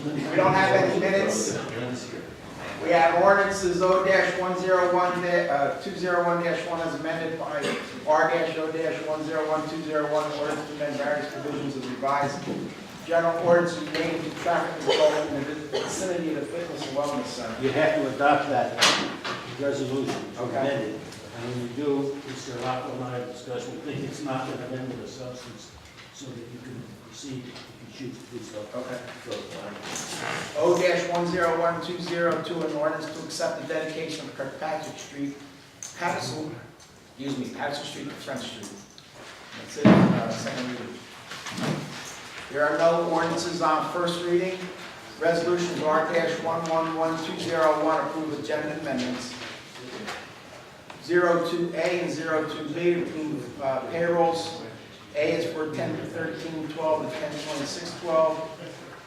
We don't have any minutes. We have ordinances O-101, 201-1 as amended by R-O-101-201, ordinance to amend various provisions of revised general ordinance relating to traffic control in the vicinity of the fitness and wellness center. You have to adopt that resolution, Okay. amend it. And when you do, Mr. Locke and I discussed, we think it's not an amendment of substance, so that you can proceed if you choose to do so. Okay. So, O-101-202, an ordinance to accept the dedication of Kirkpatrick Street, Patterson Street to French Street. That's it, second reading. There are no ordinances on first reading. Resolutions R-111-201 approved agenda amendments. 02A and 02B approve payrolls. A is for 10-13-12 and 10-26-12.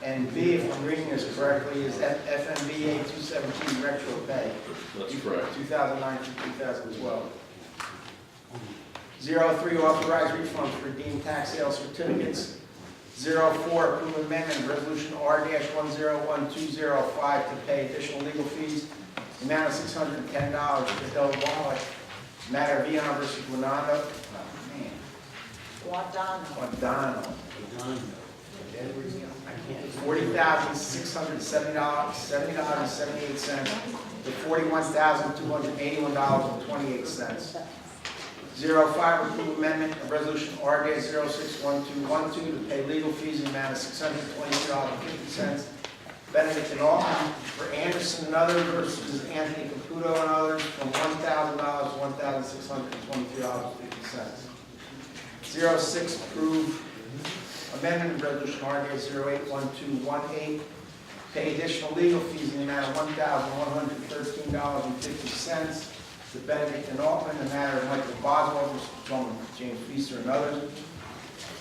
And B, if I'm reading this correctly, is FMBA 217 retro pay. That's correct. 2009 to 2012. 03, authorized refunds for deemed tax sale certificates. 04, approve amendment of resolution R-101-205 to pay additional legal fees. The amount of $610 to Del Wallet, matter of Vion versus Guanado. Guadano. $40,670.78 to $41,281.28. 05, approve amendment of resolution R-061212 to pay legal fees in the amount of $622.50. Benedict and Alton for Anderson and others versus Anthony Caputo and others from $1,000 to $1,623.50. 06, approve amendment of resolution R-081218, pay additional legal fees in the amount of $1,113.50 to Benedict and Altman in the matter of Michael Boswell versus James Feaster and others,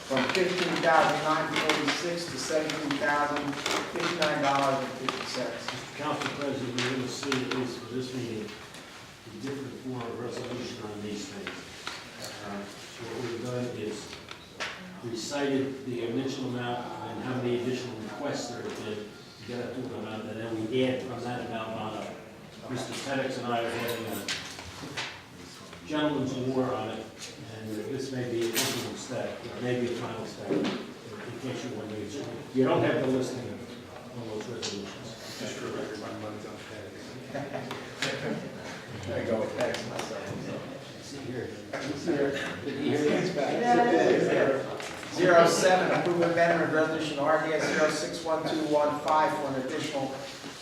from $15,946 to $17,059.50. Mr. Council President, you're going to see, at least for this meeting, a different form of resolution on these things. So what we've done is recited the initial amount and how many additional requests there have been to get up to an amount, and then we add from that amount on up. Mr. Penix and I are having a gentleman's war on it, and this may be a final step, or maybe a final step, in case you want to use it. You don't have the listing of all those resolutions. Just for record, my money's on There you go with that myself. See here. Did he hear you? 07, approve amendment of resolution R-061215 for an additional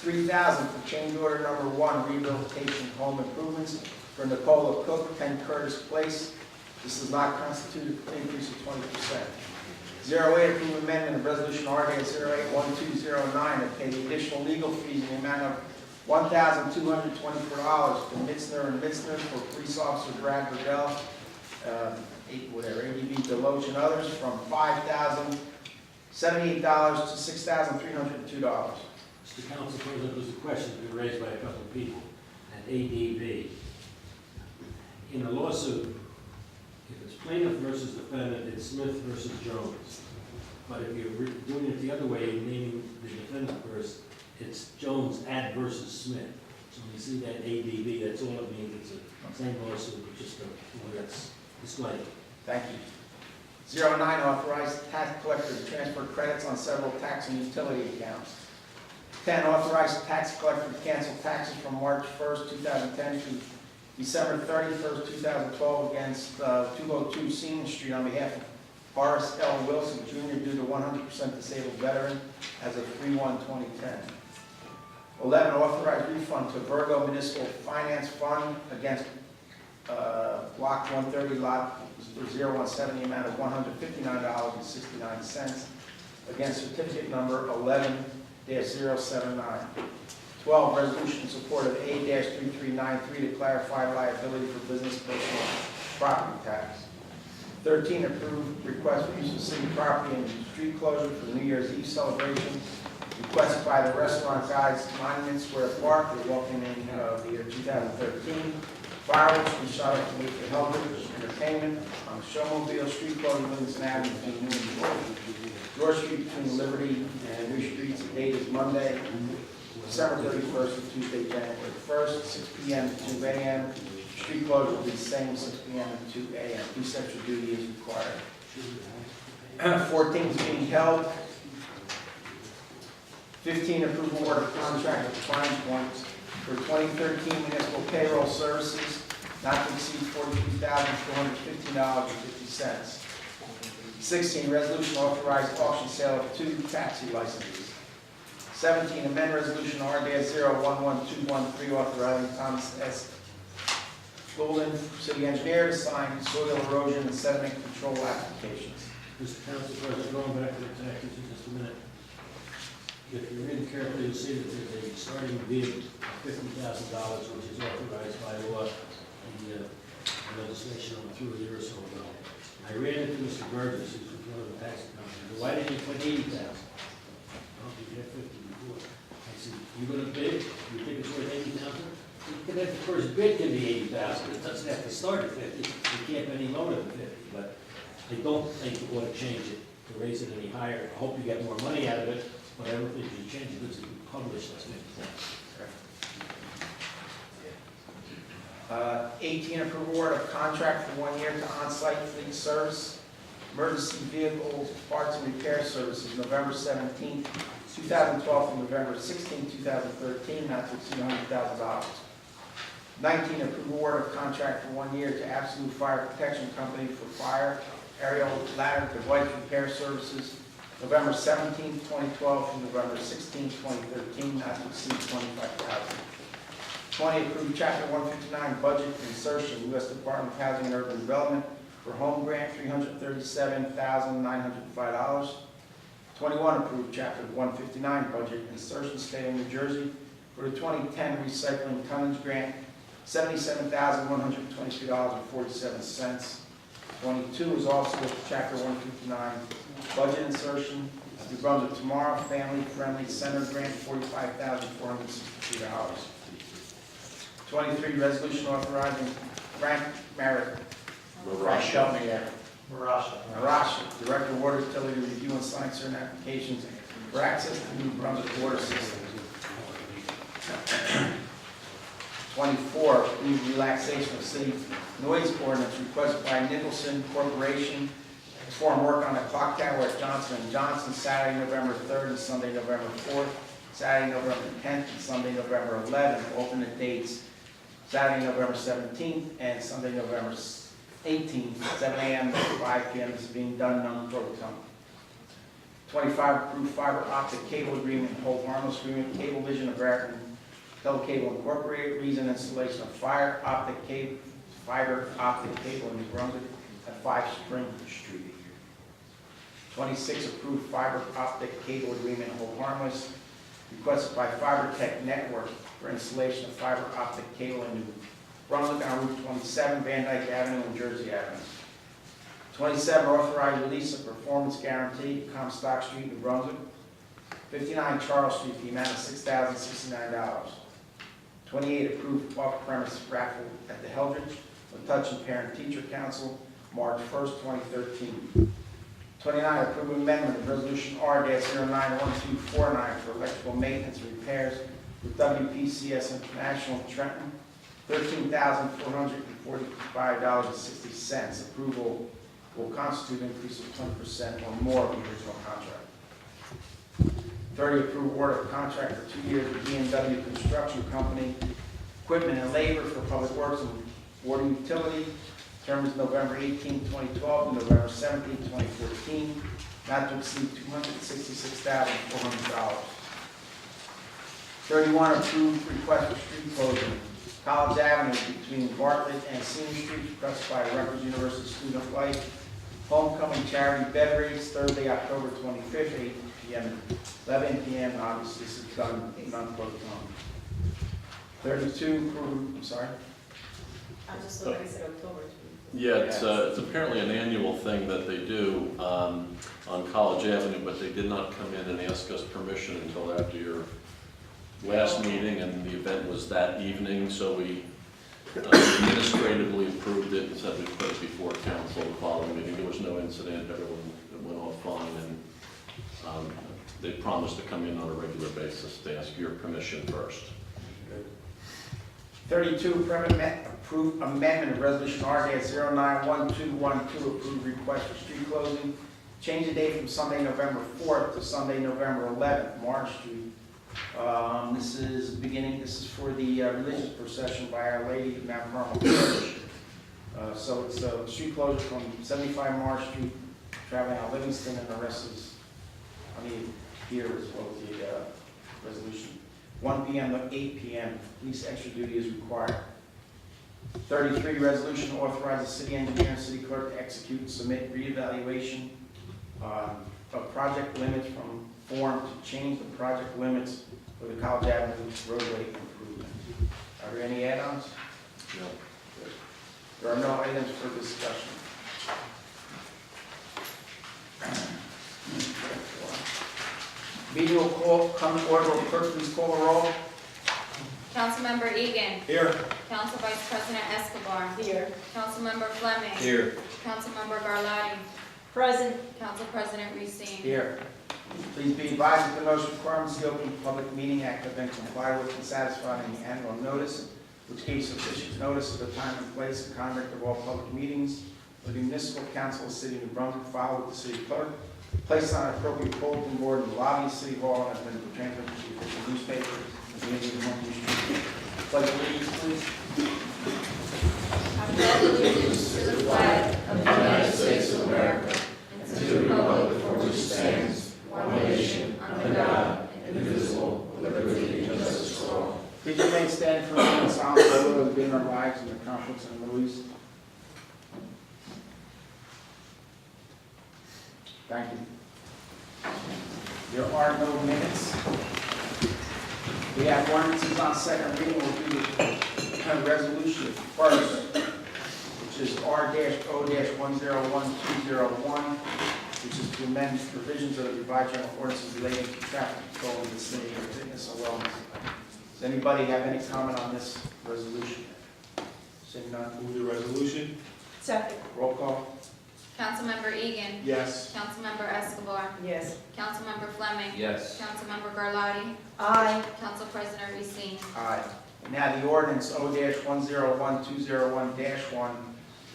$3,000 for change order number 1, rehabilitation home improvements for Nicola Cook, 10 Curtis Place. This does not constitute an increase of 20%. 08, approve amendment of resolution R-081209 to pay the additional legal fees in the amount of $1,224 for Mitzner and Mitzner for police officer Brad Gardell, ADB Deloach and others, from $5,078 to $6,302. Mr. Council President, there's a question been raised by a couple of people at ADB. In a lawsuit, if it's plaintiff versus defendant, it's Smith versus Jones. But if you're doing it the other way, meaning the defendant first, it's Jones ad versus Smith. So when you see that ADB, that's all it means. It's the same lawsuit, just the way it's displayed. Thank you. 09, authorized tax collector to transfer credits on several tax and utility accounts. 10, authorized tax collector to cancel taxes from March 1st, 2010 to December 31st, 2012 against 202 Seaman Street on behalf of Horace L. Wilson Jr. due to 100% disabled veteran as of 3/1/2010. 11, authorized refund to Virgo Municipal Finance Fund against Block 130, Lot 017, the amount of $159.69 against certificate number 11-079. 12, resolution in support of A-3393 to clarify liability for business personal property tax. 13, approved request for use of city property and street closure for the New Year's Eve celebration. Requested by the Restaurant Guys Monument Square Park. They're walking in the year 2013. Fireworks we shot at the Helbridge Entertainment on the Showmobile Street closure, Livingston Avenue, between New and George Street Street between Liberty and New Streets. The date is Monday, December 31st, to Tuesday, January 1st, 6 p.m. to 2 a.m. Street closure will be the same, 6 p.m. to 2 a.m. Preceptor duty is required. 14 is being held. 15, approval order of contract with Prime Point for 2013 municipal payroll services not to exceed $43,415.50. 16, resolution authorized auction sale of 2 taxi licenses. 17, amend resolution R-011213 authorizing Thomas S. Golden, city engineer, to sign soil erosion and sediment control applications. Mr. Council President, going back to the taxes for just a minute. If you read carefully, you'll see that there's a starting bid of $50,000, which is authorized by law, the legislation on through a year or so ago. I ran into Mr. Burgess, who's with one of the taxi companies. Why didn't you put 80,000? Well, you had 50 before. I said, you gonna bid? You think it's worth 80,000? You can have the first bid can be 80,000. It doesn't have to start at 50. You can't be any lower than 50. But I don't think you want to change it to raise it any higher. I hope you get more money out of it, but I don't think you change it because it can publish that's 50,000. 18, approval order of contract for 1 year to on-site fleet service, emergency vehicle parts and repair services, November 17, 2012 to November 16, 2013, not to exceed $100,000. 19, approval order of contract for 1 year to Absolute Fire Protection Company for fire, aerial ladder device repair services, November 17, 2012 to November 16, 2013, not to exceed $25,000. 20, approve Chapter 159 budget insertion, U.S. Department of Housing and Urban Development for home grant, $337,905. 21, approve Chapter 159 budget insertion, State of New Jersey for the 2010 recycling tonnage grant, $77,122.47. 22 is also Chapter 159 budget insertion, New Brunswick Tomorrow Family Friendly Center grant, $45,462. 23, resolution authorizing Frank Merritt, Marasha, Director of Water Utility, to review and sign certain applications for access to New Brunswick water system. 24, approve relaxation of city noise ordinance requested by Nicholson Corporation to perform work on the clock tower at Johnson & Johnson, Saturday, November 3rd and Sunday, November 4th, Saturday, November 10th and Sunday, November 11th, alternate dates, Saturday, November 17th and Sunday, November 18th, 7 a.m. to 5 p.m. This is being done non-pro tem. 25, approve fiber optic cable agreement, hold harmless agreement, Cablevision of American Telecable Incorporated, reason installation of fiber optic cable in New Brunswick at 5 Spring Street. 26, approve fiber optic cable agreement, hold harmless, requested by FiberTech Network for installation of fiber optic cable in New Brunswick on Route 27, Van Dyke Avenue and Jersey Avenue. 27, authorize release of performance guarantee, Comstock Street, New Brunswick. 59, Charles Street, the amount of $6,069. 28, approved off-premise raffle at the Heldridge, Metuchen Parent Teacher Council, March 1st, 2013. 29, approve amendment of resolution R-091249 for electrical maintenance and repairs with WPCS International Trenton, $13,445.60. Approval will constitute an increase of 20% or more of the original contract. 30, approve order of contract for 2 years with B&W Construction Company, equipment and labor for public works and water utility. Term is November 18, 2012 to November 17, 2014, not to exceed $266,400. 31, approved request for street closing, College Avenue between Bartlett and Senior Street, requested by Rutgers University Student of Life. Homecoming charity beverages, Thursday, October 25th, 8 p.m. 11 p.m. Obviously, this is done in non-pro time. 32, approved, I'm sorry. I'm just looking, I said October. Yeah, it's apparently an annual thing that they do on College Avenue, but they did not come in and ask us permission until after your last meeting, and the event was that evening, so we administratively approved it and said we'd put it before council the following meeting. There was no incident, everyone went off fine, and they promise to come in on a regular basis. They ask your permission first. 32, approve amendment of resolution R-091212, approve request for street closing. Change the date from Sunday, November 4th to Sunday, November 11th, Marsh Street. This is for the religious procession by Our Lady of Mount Carmel Church. So it's a street closure from 75 Marsh Street, traveling on Livingston, and the rest is, here is what the resolution. 1 p.m. to 8 p.m. Police extra duty is required. 33, resolution authorizes city engineer and city clerk to execute and submit reevaluation of project limits from form to change the project limits for the College Avenue roadway improvement. Are there any add-ons? No. There are no items for discussion. Meeting will come to order. Will clerk please call the roll? Councilmember Egan. Here. Council Vice President Escobar. Here. Councilmember Fleming. Here. Councilmember Garlotti. Present. Council President Racine. Here. Please be advised that the notice requirements of the Open Public Meeting Act have been complied with and satisfied in the annual notice, which gives sufficient notice of the time and place and conduct of all public meetings of the municipal council of the city of New Brunswick, filed with the city clerk, placed on an appropriate bulletin board in the lobby of City Hall, and has been transmitted to the official newspaper. Pledge allegiance, please. I pledge allegiance to the flag of the United States of America and to the republic for which it stands, one nation, under God, indivisible, with liberty and justice for all. Please remain standing for a moment of silence for those who have been in our lives in the conflicts in the Middle East. Thank you. There are no minutes. We have ordinances on second reading. We'll do the resolution first, which is R-O-101201, which is to amend provisions of the revised general ordinances relating to traffic control in the city of fitness and wellness. Does anybody have any comment on this resolution? Seeing none, Move the resolution? Second. roll call. Councilmember Egan. Yes. Councilmember Escobar. Yes. Councilmember Fleming. Yes. Councilmember Garlotti. Aye. Council President Racine. Aye. Now the ordinance O-101201,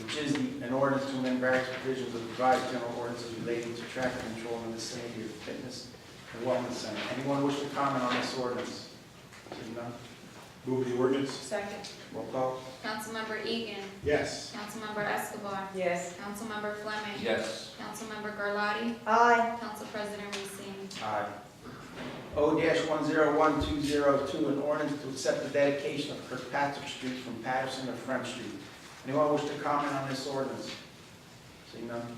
which is an ordinance to amend various provisions of the revised general ordinances relating to traffic control in the vicinity of fitness and wellness center. Anyone wish to comment on this ordinance? Seeing none, Move the ordinance? Second. roll call. Councilmember Egan. Yes. Councilmember Escobar. Yes. Councilmember Fleming. Yes. Councilmember Garlotti. Aye. Council President Racine. Aye. O-101202, an ordinance to accept the dedication of Kirkpatrick Street from Patterson to French Street. Anyone wish to comment on this ordinance? Seeing none,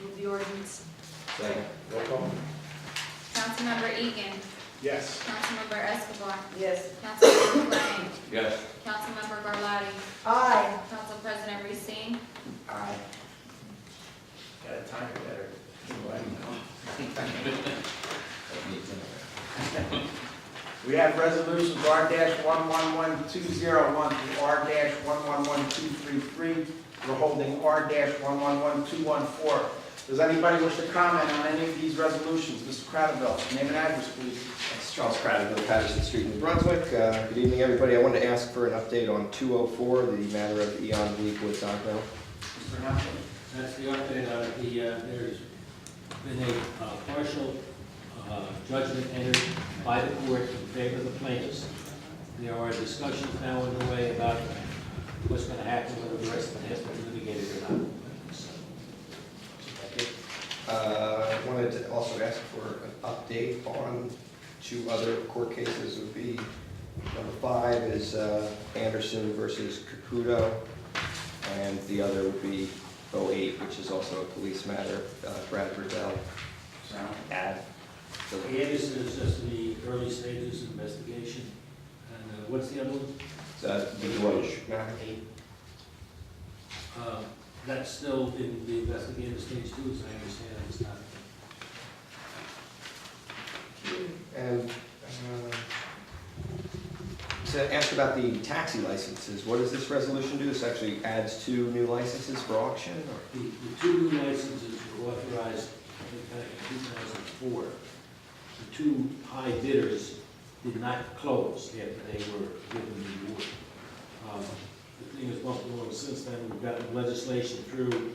Move the ordinance. Second. Roll call? Councilmember Egan. Yes. Councilmember Escobar. Yes. Councilmember Fleming. Yes. Councilmember Garlotti. Aye. Council President Racine. aye. Got a timer better. We have resolutions R-111201 through R-111233. We're holding R-111214. Does anybody wish to comment on any of these resolutions? Mr. Cradaville, name and address, please. It's Charles Craddock, Patterson Street, New Brunswick. Good evening, everybody. I wanted to ask for an update on 204, the matter of Eon Bleakwood Dockville. Mr. Hampton. That's the update on it. There's been a partial judgment entered by the court in favor of the plaintiffs. There are discussions now underway about what's going to happen, whether the rest of it has to be litigated or not. I wanted to also ask for an update on two other court cases. Would be number 5 is Anderson versus Caputo, and the other would be 08, which is also a police matter, Bradford Bell ad. So, Anderson is just in the early stages of investigation. And what's the other one? the Deutsch matter. That's still in the investigative stage too, as I understand it, it's not. And to ask about the taxi licenses, what does this resolution do? This actually adds 2 new licenses for auction? Or? The 2 new licenses were authorized, I think, back in 2004. the two high bidders did not close after they were given the award. The thing has bumped along since then, we've gotten legislation through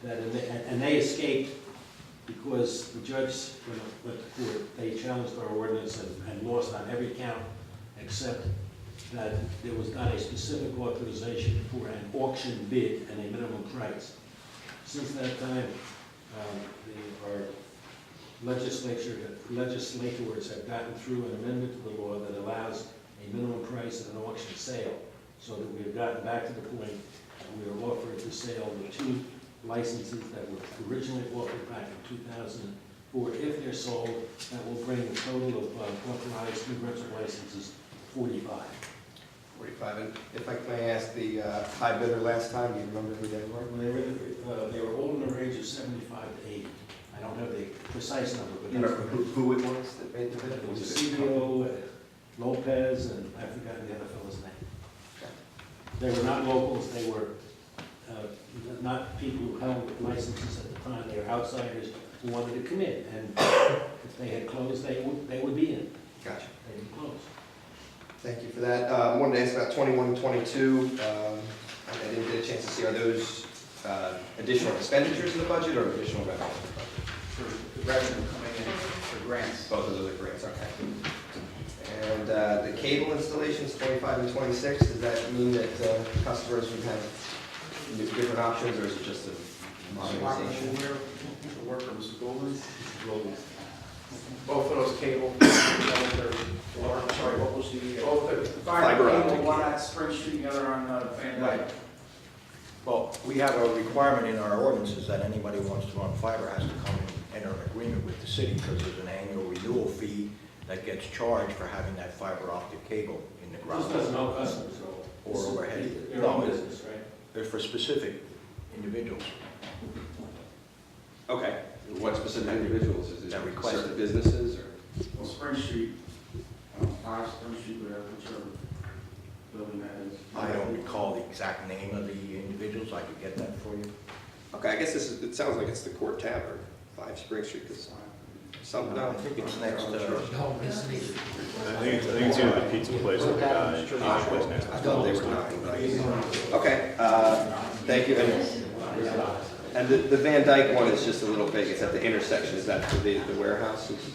that, and they escaped because the judge, when it went to court, they challenged our ordinance and lost on every count, except that there was not a specific authorization for an auction bid and a minimum price. Since that time, our legislators have gotten through an amendment to the law that allows a minimum price and an auction sale, so that we have gotten back to the point that we are offering to sale the two licenses that were originally offered back in 2004. If they're sold, that will bring the total of authorized New Brunswick licenses to 45. 45, and if I may ask the high bidder last time, do you remember who they were? Well, they were all in the range of 75 to 80. I don't have the precise number, but Do you remember who it was that made the bid? it was CBO, Lopez, and I've forgotten the other fellow's name. They were not locals, they were not people who held licenses at the time, they were outsiders who wanted to come in, and if they had closed, they would be in. Gotcha. They didn't close. Thank you for that. I wanted to ask about 21 and 22. I didn't get a chance to see, are those additional expenditures in the budget or additional revenues in the budget? For the revenue coming in for grants. Both of those are grants, okay. And the cable installations, 25 and 26, does that mean that customers would have different options, or is it just a modernization? The worker, Mr. Goldman. Both of those cable, sorry, what was the? Both the Fiber fiber optic. cable, one at Spring Street, the other on Van Dyke. Well, we have a requirement in our ordinances that anybody who wants to run fiber has to come and enter an agreement with the city, because there's an annual renewal fee that gets charged for having that fiber optic cable in the This ground. doesn't help customers at all. Or overhead. Their own business, right? They're for specific individuals. Okay. What specific individuals? Is it That requested. certain businesses, or? Well, Spring Street, 5 Spring Street, whatever, whichever building that is. I don't recall the exact name of the individuals, I could get that for you. Okay, I guess it sounds like it's the Court Tavern, 5 Spring Street, because some, no. I think it's next to. I think it's either the pizza place or the guy. Pizza place next to I it. thought they were 9, but okay, thank you. And the Van Dyke one is just a little big, it's at the intersection, is that for the warehouses?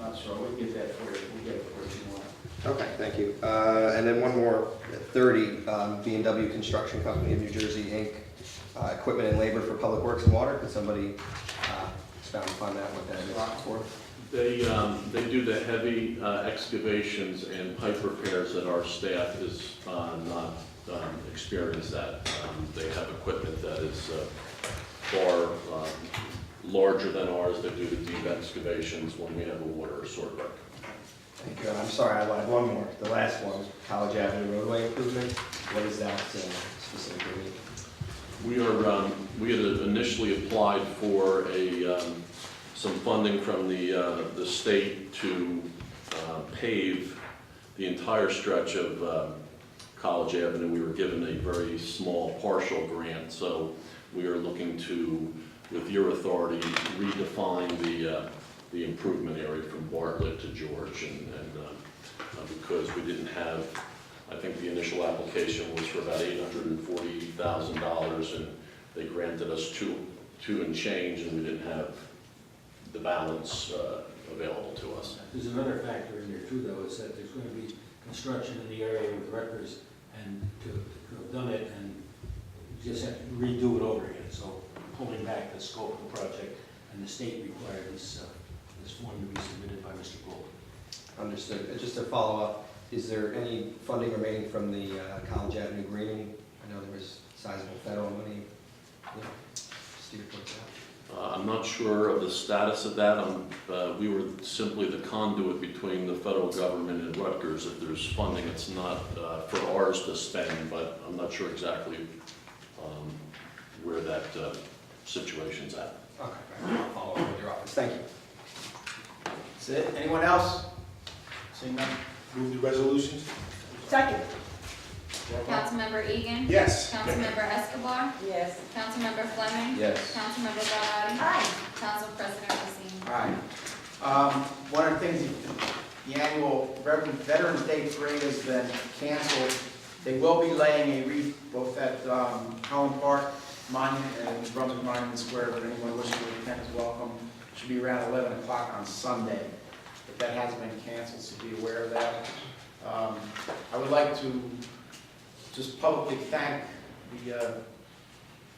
Not sure, we'll get that for you, we'll get it for you if you want. Okay, thank you. And then one more, 30, B&W Construction Company of New Jersey, Inc., equipment and labor for public works and water. Could somebody expound upon that, what that is for? They do the heavy excavations and pipe repairs that our staff is not experienced at. They have equipment that is far larger than ours. They do the deep excavations when we have a water or sewer break. Thank you, and I'm sorry, I lied, one more, the last one, College Avenue roadway improvement. What does that specifically mean? We had initially applied for some funding from the state to pave the entire stretch of College Avenue. We were given a very small partial grant, so we are looking to, with your authority, redefine the improvement area from Bartlett to George, and because we didn't have, I think the initial application was for about $840,000, and they granted us two and change, and we didn't have the balance available to us. There's another factor in there too, though, is that there's going to be construction in the area with Rutgers, and to have done it and just have to redo it over again. So pulling back the scope of the project, and the state required this form to be submitted by Mr. Gold. Understood. Just to follow up, is there any funding remaining from the College Avenue greening? I know there was sizable federal money steered towards that. I'm not sure of the status of that. We were simply the conduit between the federal government and Rutgers. If there's funding, it's not for ours to spend, but I'm not sure exactly where that situation's at. Okay, I'll follow up with your office. Thank you. That's it, anyone else? Seeing none? Move the resolutions? Second. Councilmember Egan. Yes. Councilmember Escobar. Yes. Councilmember Fleming. Yes. Councilmember Garlotti. Aye. Council President Racine. Aye. One of the things, the annual Veterans Day Parade has been canceled. They will be laying a wreath both at Holland Park Monument and Brunswick Monument Square, but anyone wishing to attend is welcome. It should be around 11 o'clock on Sunday, but that has been canceled, so be aware of that. I would like to just publicly thank the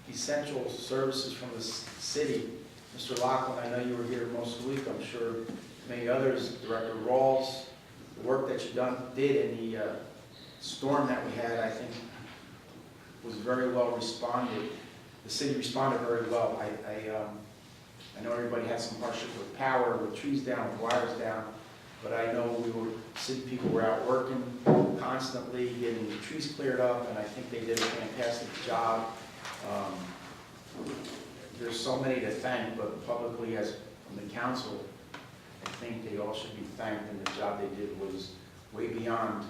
essential services from the city. Mr. Lachlan, I know you were here most of the week, I'm sure many others, Director Rawls, the work that you did in the storm that we had, I think, was very well responded. The city responded very well. I know everybody had some hardship with power, with trees down, with wires down, but I know city people were out working constantly, getting the trees cleared up, and I think they did a fantastic job. There's so many to thank, but publicly as from the council, I think they all should be thanked, and the job they did was way beyond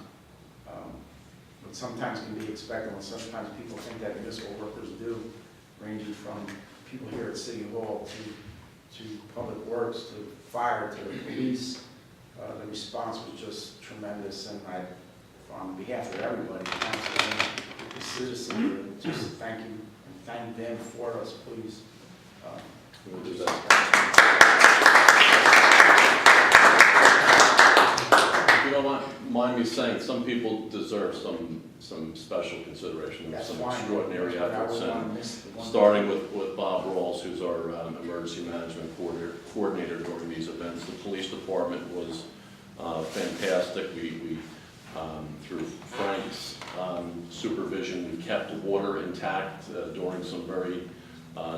what sometimes can be expected, when sometimes people think that municipal workers do, ranging from people here at City Hall to Public Works, to fire, to the police. The response was just tremendous, and on behalf of everybody, council and the citizens, just thank you and thank them for us, please. We'll do that. If you don't mind me saying, some people deserve some special consideration, That's some fine. extraordinary I efforts, would want and to miss the one. starting with Bob Rawls, who's our emergency management coordinator during these events. The police department was fantastic. We through Frank's supervision, we kept water intact during some very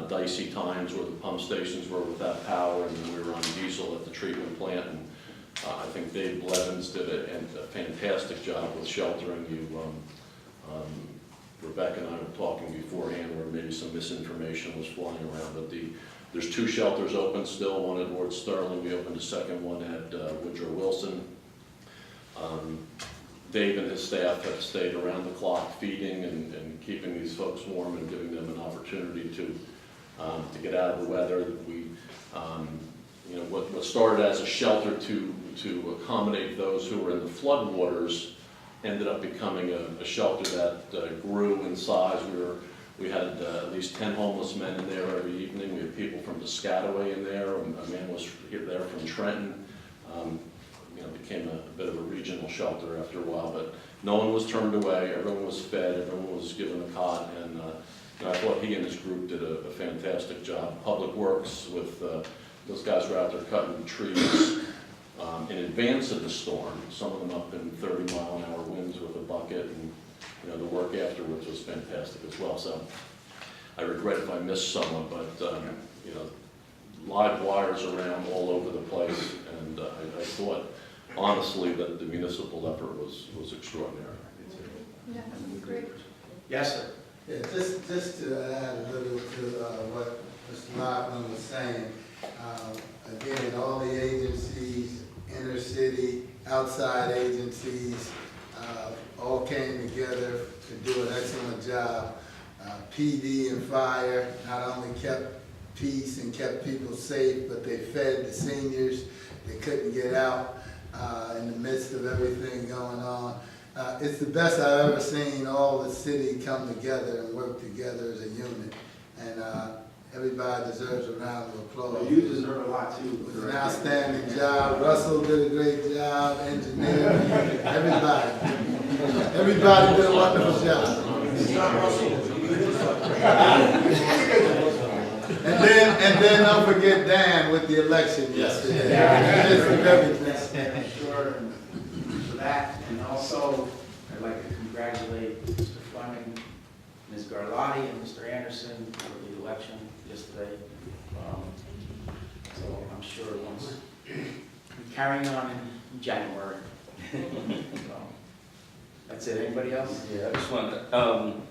dicey times where the pump stations were without power, and then we were on diesel at the treatment plant. And I think Dave Blevins did a fantastic job with sheltering you. Rebecca and I were talking beforehand where maybe some misinformation was flying around, but there's 2 shelters open still, one at Lord Sterling. We opened a second one at Woodrow Wilson. Dave and his staff have stayed around the clock feeding and keeping these folks warm and giving them an opportunity to get out of the weather. We, you know, what started as a shelter to accommodate those who were in the floodwaters ended up becoming a shelter that grew in size. We had at least 10 homeless men in there every evening. We had people from Piscataway in there. A man was there from Trenton. You know, became a bit of a regional shelter after a while, but no one was turned away. Everyone was fed. Everyone was given a cot, and you know, I thought he and his group did a fantastic job. Public Works, with those guys were out there cutting trees in advance of the storm. Some of them up in 30-mile-an-hour winds with a bucket, and you know, the work afterwards was fantastic as well. So I regret if I missed someone, but you know, live wires around all over the place, and I thought honestly that the municipal effort was extraordinary. Yeah, great. Yes, sir. Yeah, just to add a little to what Mr. Lockman was saying. Again, all the agencies, inner city, outside agencies, all came together to do an excellent job. PD and fire not only kept peace and kept people safe, but they fed the seniors. They couldn't get out in the midst of everything going on. It's the best I've ever seen all the city come together and work together as a unit. And everybody deserves a round of applause. Well, you deserve a lot too. It was an outstanding job. Russell did a great job, engineering, everybody. Everybody did a wonderful job. And then don't forget Dan with the election yesterday. Just everything. And sure for that, and also I'd like to congratulate Mr. Fleming, Ms. Garlotti, and Mr. Anderson for the election yesterday. So I'm sure once carrying on in January. So, that's it. Anybody else? Yeah, I just want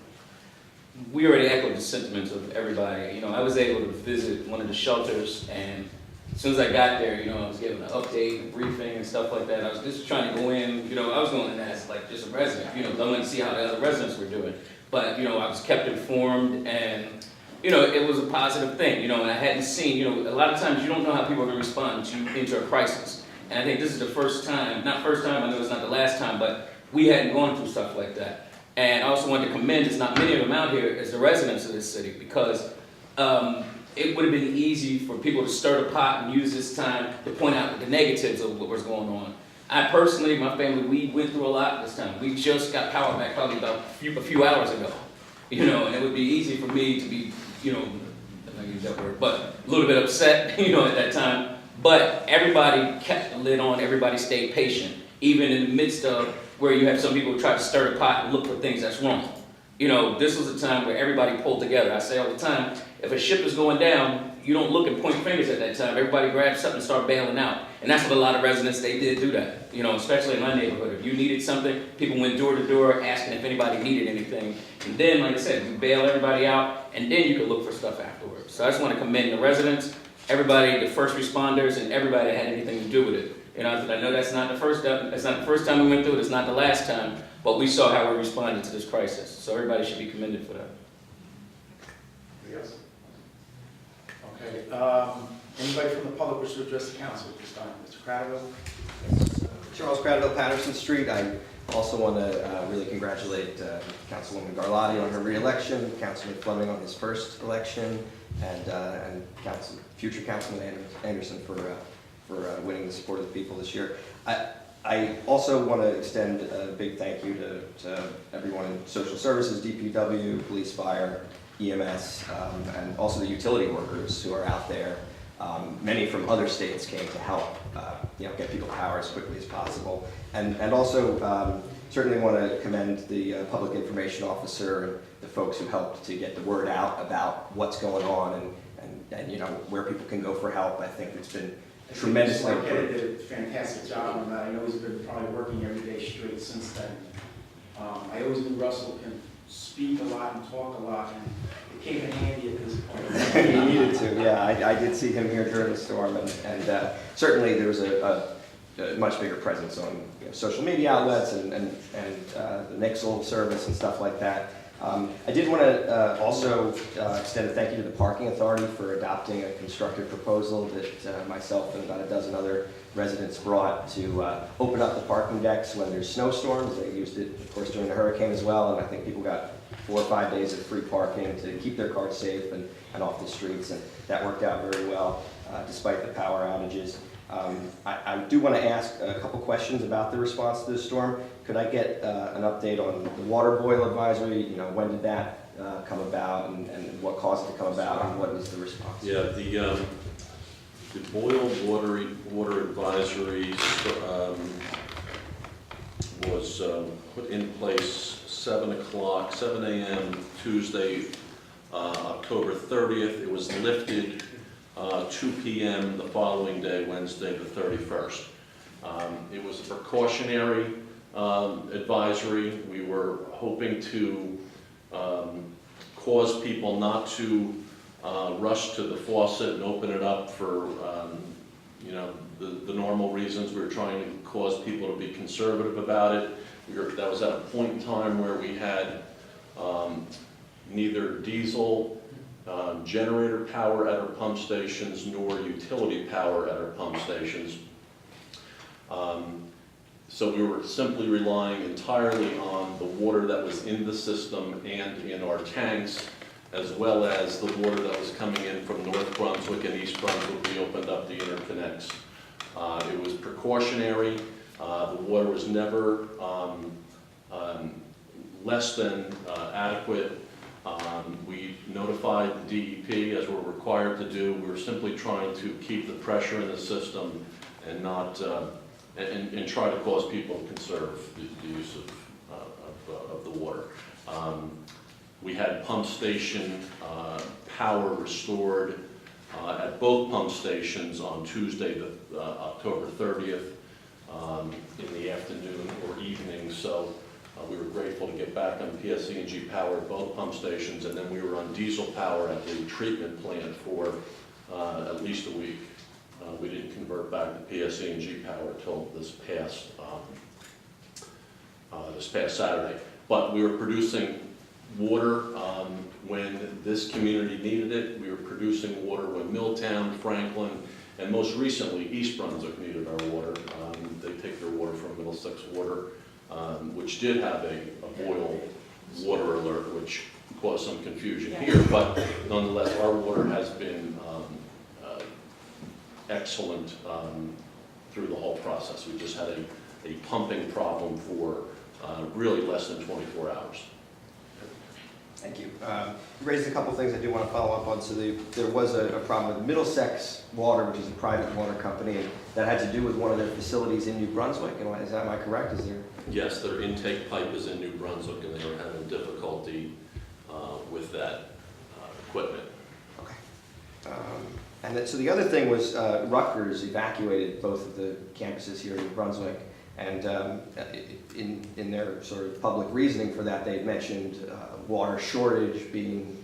we already echoed the sentiments of everybody. You know, I was able to visit one of the shelters, and as soon as I got there, you know, I was given an update, a briefing, and stuff like that. I was just trying to go in, you know, I was going in as like just a resident, you know, I wanted to see how the other residents were doing. But, you know, I was kept informed, and you know, it was a positive thing, you know, and I hadn't seen, you know, a lot of times you don't know how people are going to respond into a crisis. And I think this is the first time, not first time, I know it's not the last time, but we hadn't gone through stuff like that. And I also wanted to commend, there's not many of them out here, as the residents of this city, because it would have been easy for people to stir the pot and use this time to point out the negatives of what was going on. I personally, my family, we went through a lot this time. We just got power back probably about a few hours ago, you know, and it would be easy for me to be, you know, I don't use that word, but a little bit upset, you know, at that time. But everybody kept the lid on, everybody stayed patient, even in the midst of where you have some people who try to stir the pot and look for things that's wrong. You know, this was a time where everybody pulled together. I say all the time, if a ship is going down, you don't look and point fingers at that time. Everybody grabs something and start bailing out. And that's what a lot of residents, they did do that. You know, especially in my neighborhood. If you needed something, people went door to door asking if anybody needed anything. And then, like I said, you bail everybody out, and then you can look for stuff afterwards. So I just want to commend the residents, everybody, the first responders, and everybody that had anything to do with it. You know, I know that's not the first time we went through it, it's not the last time, but we saw how we responded to this crisis. So everybody should be commended for that. Anybody else? Okay, anybody from the public wish to address the council at this time? Mr. Cradaville? Charles Cradaville, Patterson Street. I also want to really congratulate Councilwoman Garlotti on her re-election, Councilman Fleming on his first election, and future Councilman Anderson for winning the support of the people this year. I also want to extend a big thank you to everyone in social services, DPW, police, fire, EMS, and also the utility workers who are out there. Many from other states came to help get people power as quickly as possible. And also certainly want to commend the public information officer and the folks who helped to get the word out about what's going on and you know, where people can go for help. I think it's been tremendously improved. Did a fantastic job on that. I know he's been probably working every day straight since then. I always knew Russell can speak a lot and talk a lot, and it came in handy at this point. He needed to, yeah. I did see him here during the storm, and certainly there was a much bigger presence on social media outlets and the Nixle service and stuff like that. I did want to also extend a thank you to the Parking Authority for adopting a constructive proposal that myself and about a dozen other residents brought to open up the parking decks when there's snowstorms. They used it, of course, during the hurricane as well, and I think people got 4 or 5 days of free parking to keep their cars safe and off the streets, and that worked out very well despite the power outages. I do want to ask a couple questions about the response to the storm. Could I get an update on the water boil advisory? You know, when did that come about, and what caused it to come about, and what was the response? Yeah, the boil water advisory was put in place 7 a.m. Tuesday, October 30th. It was lifted 2 p.m. the following day, Wednesday the 31st. It was a precautionary advisory. We were hoping to cause people not to rush to the faucet and open it up for the normal reasons. We were trying to cause people to be conservative about it. That was at a point in time where we had neither diesel generator power at our pump stations nor utility power at our pump stations. So we were simply relying entirely on the water that was in the system and in our tanks, as well as the water that was coming in from North Brunswick and East Brunswick. We opened up the interconnects. It was precautionary. The water was never less than adequate. We notified the DEP, as we're required to do. We were simply trying to keep the pressure in the system and not and try to cause people to conserve the use of the water. We had pump station power restored at both pump stations on Tuesday, October 30th, in the afternoon or evening. So we were grateful to get back on PSE&G power at both pump stations, and then we were on diesel power at the treatment plant for at least a week. We didn't convert back to PSE&G power until this past Saturday. But we were producing water when this community needed it. We were producing water when Milltown, Franklin, and most recently East Brunswick needed our water. They take their water from Middlesex Water, which did have a boil water alert, which caused some confusion here, but nonetheless, our water has been excellent through the whole process. We just had a pumping problem for really less than 24 hours. Thank you. You raised a couple of things I do want to follow up on. So there was a problem with Middlesex Water, which is a private water company, and that had to do with one of their facilities in New Brunswick. Am I correct? Is there? Yes, their intake pipe is in New Brunswick, and they were having difficulty with that equipment. Okay. And then, so the other thing was Rutgers evacuated both of the campuses here in New Brunswick, and in their sort of public reasoning for that, they mentioned water shortage being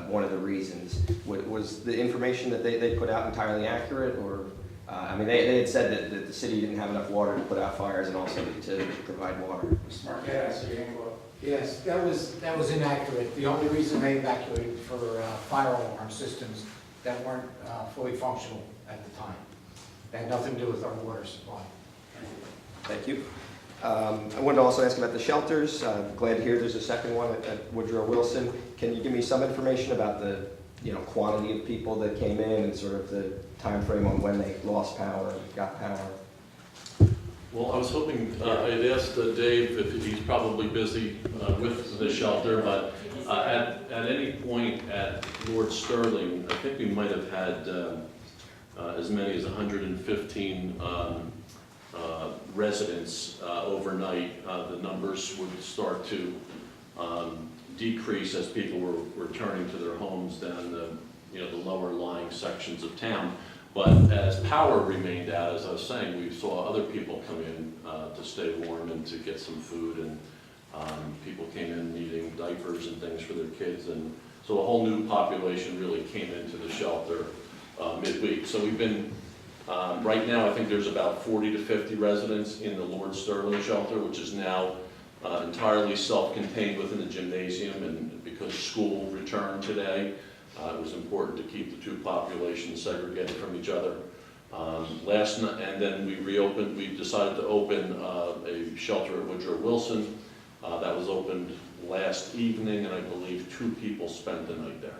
one of the reasons. Was the information that they put out entirely accurate, or I mean, they had said that the city didn't have enough water to put out fires and also to provide water. Mr. Marqueta, I see your hand go up. Yes, that was inaccurate. The only reason they evacuated for fire alarm systems that weren't fully functional at the time. That had nothing to do with our water supply. Thank you. I wanted to also ask about the shelters. I'm glad to hear there's a second one at Woodrow Wilson. Can you give me some information about the quantity of people that came in and sort of the time frame on when they lost power and got power? Well, I was hoping, I'd asked Dave if he's probably busy with the shelter, but at any point at Lord Sterling, I think we might have had as many as 115 residents overnight. The numbers would start to decrease as people were returning to their homes down the lower lying sections of town. But as power remained out, as I was saying, we saw other people come in to stay warm and to get some food, and people came in needing diapers and things for their kids, and so a whole new population really came into the shelter midweek. So we've been, right now I think there's about 40 to 50 residents in the Lord Sterling shelter, which is now entirely self-contained within the gymnasium, and because school returned today, it was important to keep the two populations segregated from each other. Last night, and then we decided to open a shelter at Woodrow Wilson. That was opened last evening, and I believe 2 people spent the night there.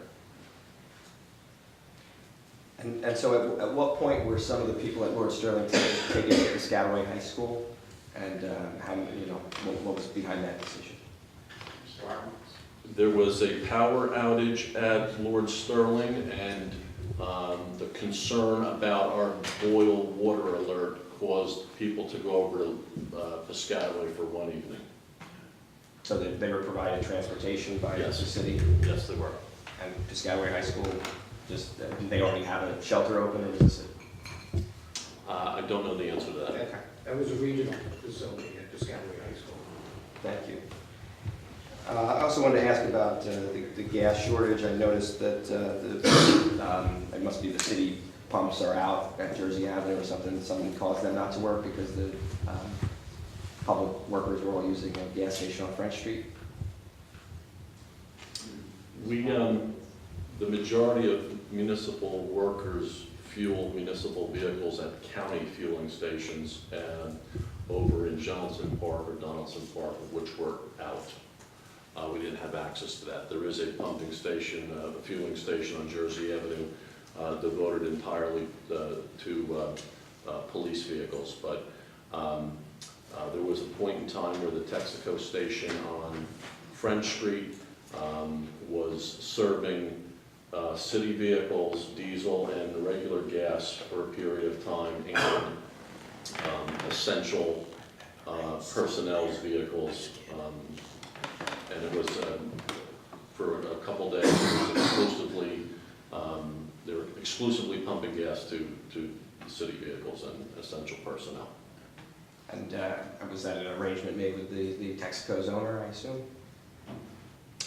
And so at what point were some of the people at Lord Sterling taken to Piscataway High School? And what was behind that decision? Mr. Arnold. There was a power outage at Lord Sterling, and the concern about our boil water alert caused people to go over to Piscataway for one evening. So they were provided transportation by Yes. the city? Yes, they were. And Piscataway High School, did they already have a shelter open, or was it? I don't know the answer to that. Okay, That was a regional facility at Piscataway High School. thank you. I also wanted to ask about the gas shortage. I noticed that it must be the city pumps are out at Jersey Avenue or something. Something caused them not to work because the public workers were all using a gas station on French Street. We, the majority of municipal workers fuel municipal vehicles at county fueling stations and over in Johnson Park or Donaldson Park, which were out. We didn't have access to that. There is a pumping station, a fueling station on Jersey Avenue devoted entirely to police vehicles. But there was a point in time where the Texaco station on French Street was serving city vehicles, diesel and regular gas for a period of time, and essential personnel's vehicles. And it was, for a couple days, it was exclusively, they were exclusively pumping gas to the city vehicles and essential personnel. And was that an arrangement made with the Texaco's owner, I assume?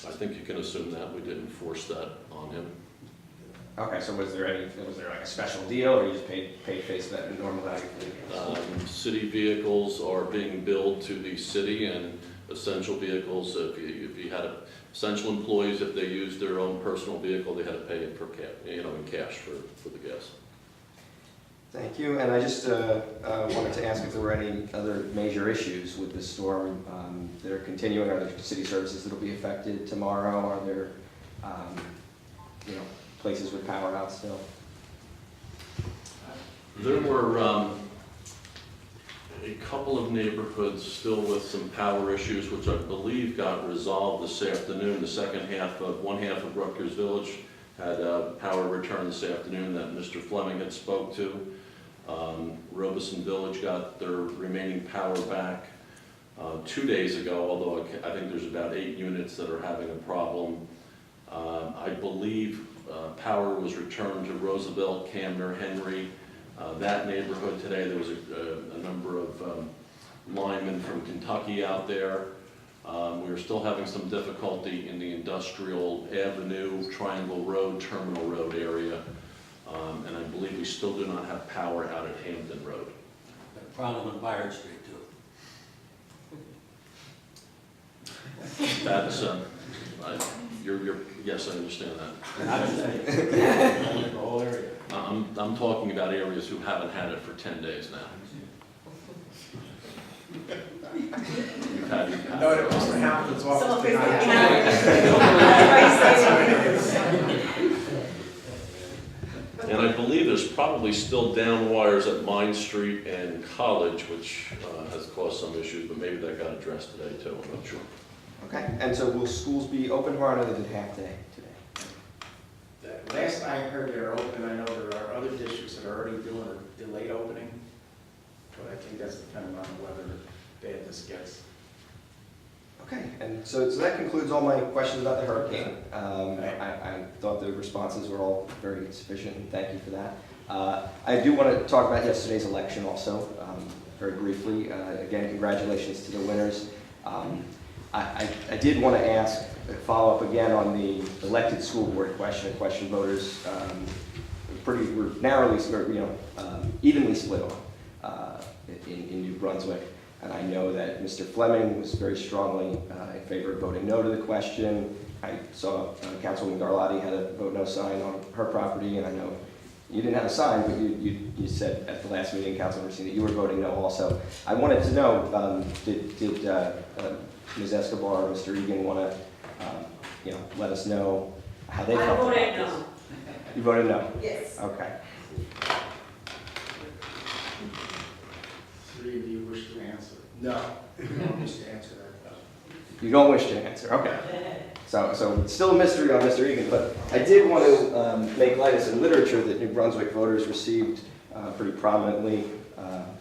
I think you can assume that. We didn't force that on him. Okay, so was there like a special deal, or you just paid face that normal value? City vehicles are being billed to the city, and essential vehicles. If you had essential employees, if they used their own personal vehicle, they had to pay it for in cash for the gas. Thank you, and I just wanted to ask if there were any other major issues with the storm that are continuing. Are there city services that will be affected tomorrow? Are there, places with power out still? There were a couple of neighborhoods still with some power issues, which I believe got resolved this afternoon. One half of Rutgers Village had power return this afternoon that Mr. Fleming had spoke to. Robeson Village got their remaining power back 2 days ago, although I think there's about 8 units that are having a problem. I believe power was returned to Roosevelt, Camner, Henry. That neighborhood today, there was a number of linemen from Kentucky out there. We are still having some difficulty in the Industrial Avenue, Triangle Road, Terminal Road area. And I believe we still do not have power out at Hampton Road. Got a problem on Byron Street too. That's, yes, I understand that. Not just the whole area. I'm talking about areas who haven't had it for 10 days now. You've had No, that Mr. Hamilton's office did not. And I believe there's probably still down wires at Mine Street and College, which has caused some issues, but maybe that got addressed today too, I'm not sure. Okay, and so will schools be open tomorrow, or is it half day today? Last I heard they're open. I know there are other districts that are already doing a delayed opening, but I think that's depending on the weather bad this gets. Okay, and so that concludes all my questions about the hurricane. I thought the responses were all very sufficient, and thank you for that. I do want to talk about yesterday's election also, very briefly. Again, congratulations to the winners. I did want to follow up again on the elected school board question voters were narrowly, evenly split on in New Brunswick. And I know that Mr. Fleming was very strongly in favor of voting no to the question. I saw Councilwoman Garlotti had a vote no sign on her property, and I know you didn't have a sign, but you said at the last meeting, Councilman Racine, that you were voting no also. I wanted to know, did Ms. Escobar or Mr. Egan want to, let us know how they felt? I voted no. You voted no? Yes. Okay. Do you wish to answer? No. You don't wish to answer that. You don't wish to answer, okay. So it's still a mystery on Mr. Egan, but I did want to make light of some literature that New Brunswick voters received pretty prominently,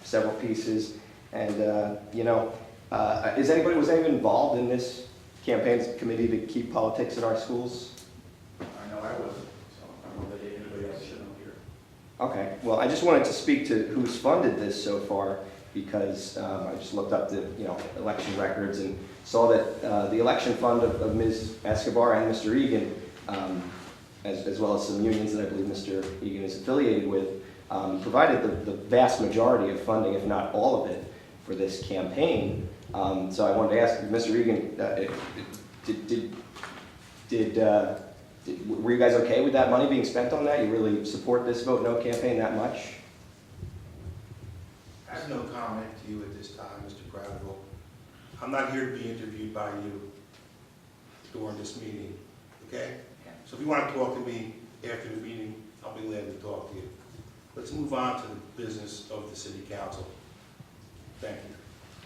several pieces. And, was anyone involved in this campaign committee to keep politics in our schools? I know I wasn't, so I don't know that anybody else should know here. Okay, well, I just wanted to speak to who's funded this so far, because I just looked up the election records and saw that the election fund of Ms. Escobar and Mr. Egan, as well as some unions that I believe Mr. Egan is affiliated with, provided the vast majority of funding, if not all of it, for this campaign. So I wanted to ask Mr. Egan, were you guys okay with that money being spent on that? You really support this Vote No campaign that much? I have no comment to you at this time, Mr. Bradwell. I'm not here to be interviewed by you during this meeting, okay? So if you want to talk to me after the meeting, I'll be glad to talk to you. Let's move on to the business of the city council. Thank you.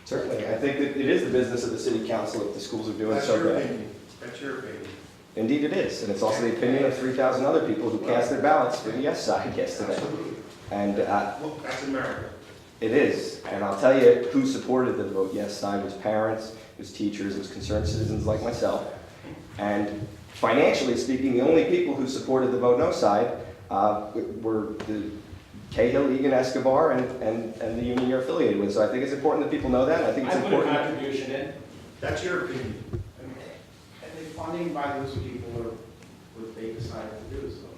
Certainly. I think that it is the business of the city council if the schools are doing so Your bad. opinion. That's your opinion. Indeed it is, and it's also the opinion of 3,000 other people who cast their ballots for the yes side yesterday. Absolutely. And Well, that's America. it is, and I'll tell you who supported the vote yes side was parents, it was teachers, it was concerned citizens like myself. And financially speaking, the only people who supported the vote no side were the Cahill, Egan, Escobar, and the union you're affiliated with. So I think it's important that people know that. I think it's important. I put a contribution in. That's your opinion. And the funding by those people are what they decided to do, so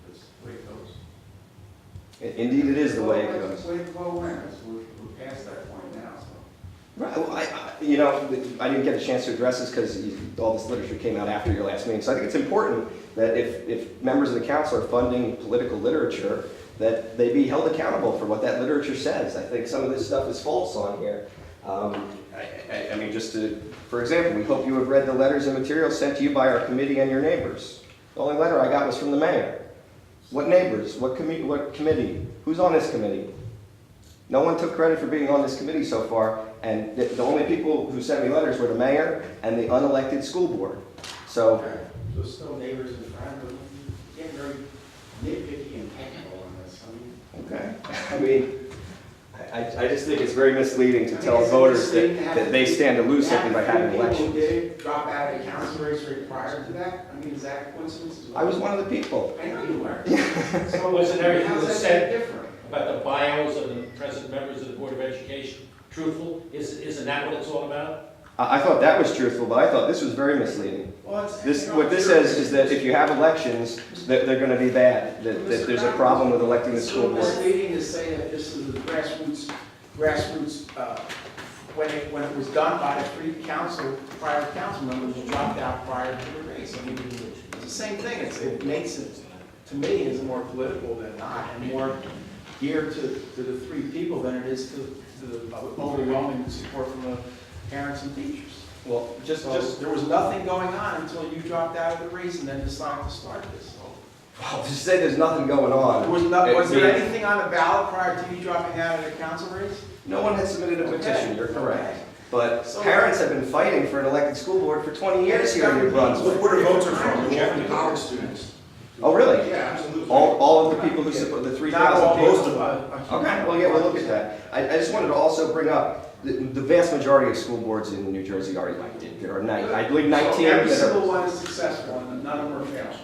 that's the way it goes. Indeed, it is the way it goes. That's the way the vote went. We're past that point now, so. Right, well, you know, I didn't get a chance to address this because all this literature came out after your last meeting. So I think it's important that if members of the council are funding political literature, that they be held accountable for what that literature says. I think some of this stuff is false on here. I mean, for example, we hope you have read the letters and materials sent to you by our committee and your neighbors. The only letter I got was from the mayor. What neighbors? What committee? Who's on this committee? No one took credit for being on this committee so far, and the only people who sent me letters were the mayor and the unelected school board. So, So still neighbors and friends, but you get very nitpicky and technical on this. okay. I mean, I just think it's very misleading to tell voters that they stand to lose something by having elections. People did drop out of the council race right prior to that? I mean, is that a coincidence? I was one of the people. I know you were. So wasn't everything How's that was that said different? about the bios of the present members of the Board of Education truthful? Isn't that what it's all about? I thought that was truthful, but I thought this was very misleading. Well, it's, What this says is that if you have elections, that they're going to be bad, that there's a problem with electing the school It's board. misleading to say that this is the grassroots, when it was done by the three prior council members who dropped out prior to the race. I mean, it's the same thing. It makes it, to me, is more political than not, and more geared to the three people than it is to the overwhelming support from the parents and teachers. Well, There was nothing going on until you dropped out of the race and then decided to start this. well, to say there's nothing going on. Was there anything on the ballot prior to you dropping out of the council race? No one has submitted a petition, you're correct. Okay. But So- parents have been fighting for an elected school board for 20 years here in New Brunswick. Where the votes are from, they're all college students. Oh, really? Yeah, absolutely. All of the people who support the Not 3,000 all, people? most of them. Okay, well, yeah, we'll look at that. I just wanted to also bring up, the vast majority of school boards in New Jersey are elected. There are I believe 19 Every that single are... one is successful and none of them are failing.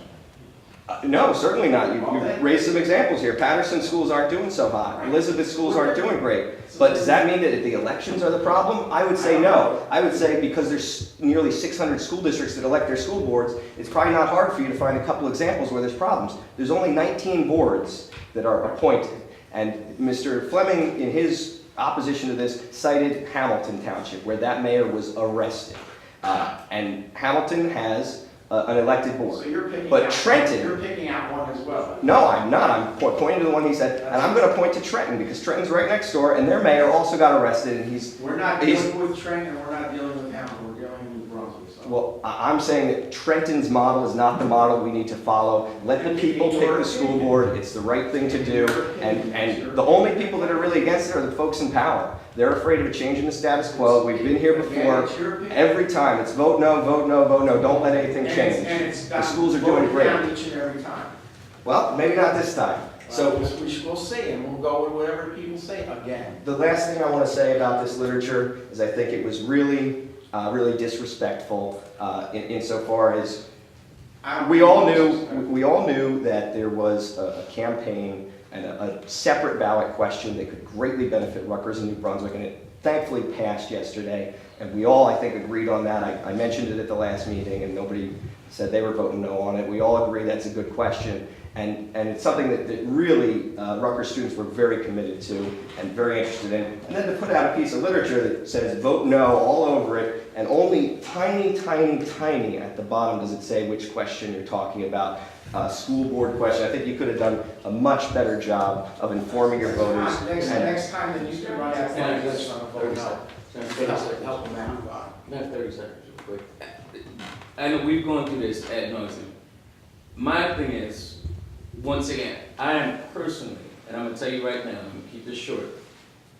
No, certainly not. You raised some examples here. Patterson schools aren't doing so hot. Elizabeth schools aren't doing great. But does that mean that the elections are the problem? I would say no. I would say because there's nearly 600 school districts that elect their school boards, it's probably not hard for you to find a couple examples where there's problems. There's only 19 boards that are appointed. And Mr. Fleming, in his opposition to this, cited Hamilton Township, where that mayor was arrested. And Hamilton has an elected board. So you're picking But out, Trenton... You're picking out one as well. No, I'm not. I'm pointing to the one he said, and I'm going to point to Trenton because Trenton's right next door, and their mayor also got arrested, and he's... We're not dealing with Trenton, and we're not dealing with Hamilton, we're dealing with Brunswick. So. Well, I'm saying that Trenton's model is not the model we need to follow. Let the people pick the school board. It's the right thing to do, and the only people that are really against it are the folks in power. They're afraid of changing the status quo. We've been here before. Every time, it's vote no, vote no, vote no. Don't let anything change. The schools are doing great. Each and every time. Well, maybe not this time. So we'll see, and we'll go with whatever people say again. the last thing I want to say about this literature is I think it was really, really disrespectful insofar as we all knew that there was a campaign and a separate ballot question that could greatly benefit Rutgers and New Brunswick, and it thankfully passed yesterday. And we all, I think, agreed on that. I mentioned it at the last meeting, and nobody said they were voting no on it. We all agree that's a good question. And it's something that really Rutgers students were very committed to and very interested in. And then to put out a piece of literature that says vote no all over it, and only tiny, tiny, tiny at the bottom does it say which question you're talking about. School board question. I think you could have done a much better job of informing your voters. Next time that you can run out of list on a vote no. Help them out. I have 30 seconds real quick. I know we've gone through this ad nauseum. My thing is, once again, I am personally, and I'm gonna tell you right now, I'm gonna keep this short,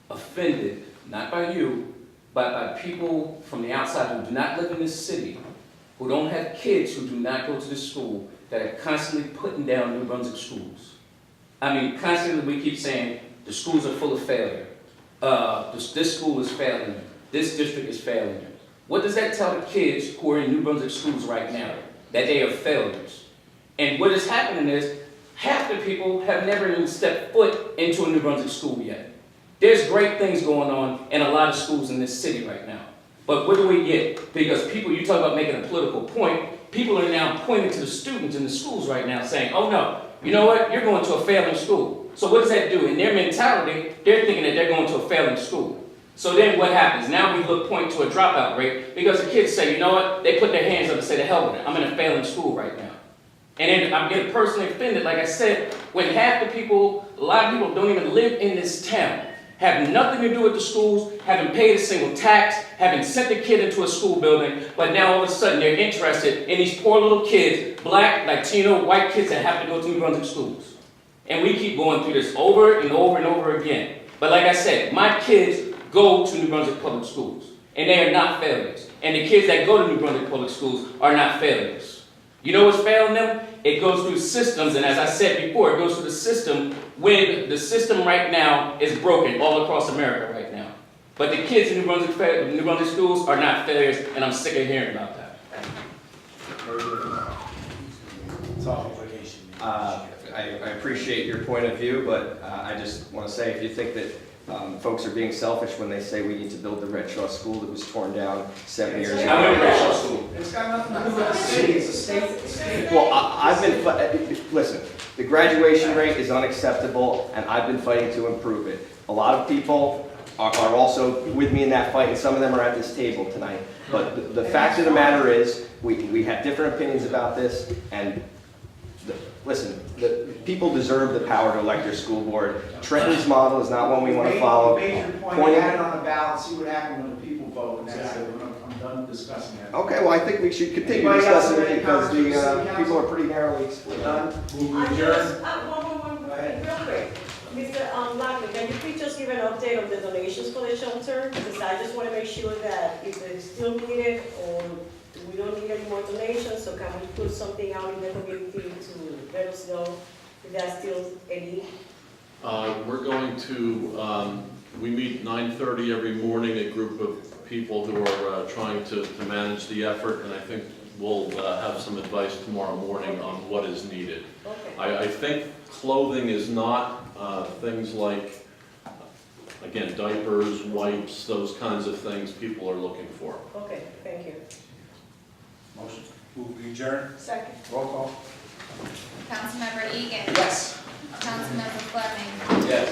offended, not by you, but by people from the outside who do not live in this city, who don't have kids who do not go to the school, that are constantly putting down New Brunswick schools. I mean, constantly we keep saying, the schools are full of failure. This school is failing you. This district is failing you. What does that tell the kids who are in New Brunswick schools right now? That they are failures. And what is happening is, half the people have never even stepped foot into a New Brunswick school yet. There's great things going on in a lot of schools in this city right now. But what do we get? Because people, you talk about making a political point, people are now pointing to the students in the schools right now saying, oh no, you know what, you're going to a failing school. So what does that do? In their mentality, they're thinking that they're going to a failing school. So then what happens? Now we point to a dropout rate because the kids say, you know what? They put their hands up and say, the hell with it. I'm in a failing school right now. And then I'm getting personally offended, like I said, when half the people, a lot of people don't even live in this town, have nothing to do with the schools, haven't paid a single tax, haven't sent a kid into a school building, but now all of a sudden they're interested in these poor little kids, black, Latino, white kids that have to go to New Brunswick schools. And we keep going through this over and over and over again. But like I said, my kids go to New Brunswick public schools, and they are not failures. And the kids that go to New Brunswick public schools are not failures. You know what's failing them? It goes through systems, and as I said before, it goes through the system when the system right now is broken all across America right now. But the kids in New Brunswick schools are not failures, and I'm sick of hearing about that. I appreciate your point of view, but I just want to say, if you think that folks are being selfish when they say we need to build the Red Shaw School that was torn down 7 years ago. I went to Red Shaw School. It's got nothing to do with the city, it's a state. Well, I've been, listen, the graduation rate is unacceptable, and I've been fighting to improve it. A lot of people are also with me in that fight, and some of them are at this table tonight. But the fact of the matter is, we have different opinions about this, and listen, the people deserve the power to elect their school board. Trenton's model is not one we want to follow. Major point, add it on the ballot, see what happens when the people vote, and that's it. I'm done discussing that. Okay, well, I think we should continue discussing it because the people are pretty narrowly split. Done? I just, one, real quick. Mr. Lockwood, can you please just give an update on the donations for the shelter? Because I just want to make sure that if it's still needed or we don't need any more donations, so can we put something out in the community to let us know if that's still a need? We're going to, we meet 9:30 every morning, a group of people who are trying to manage the effort, and I think we'll have some advice tomorrow morning on what is needed. Okay. I think clothing is not things like, again, diapers, wipes, those kinds of things people are looking for. Okay, thank you. Motion. Move we adjourn. Second. Roll call. Councilmember Egan. Yes. Councilmember Fleming. Yes.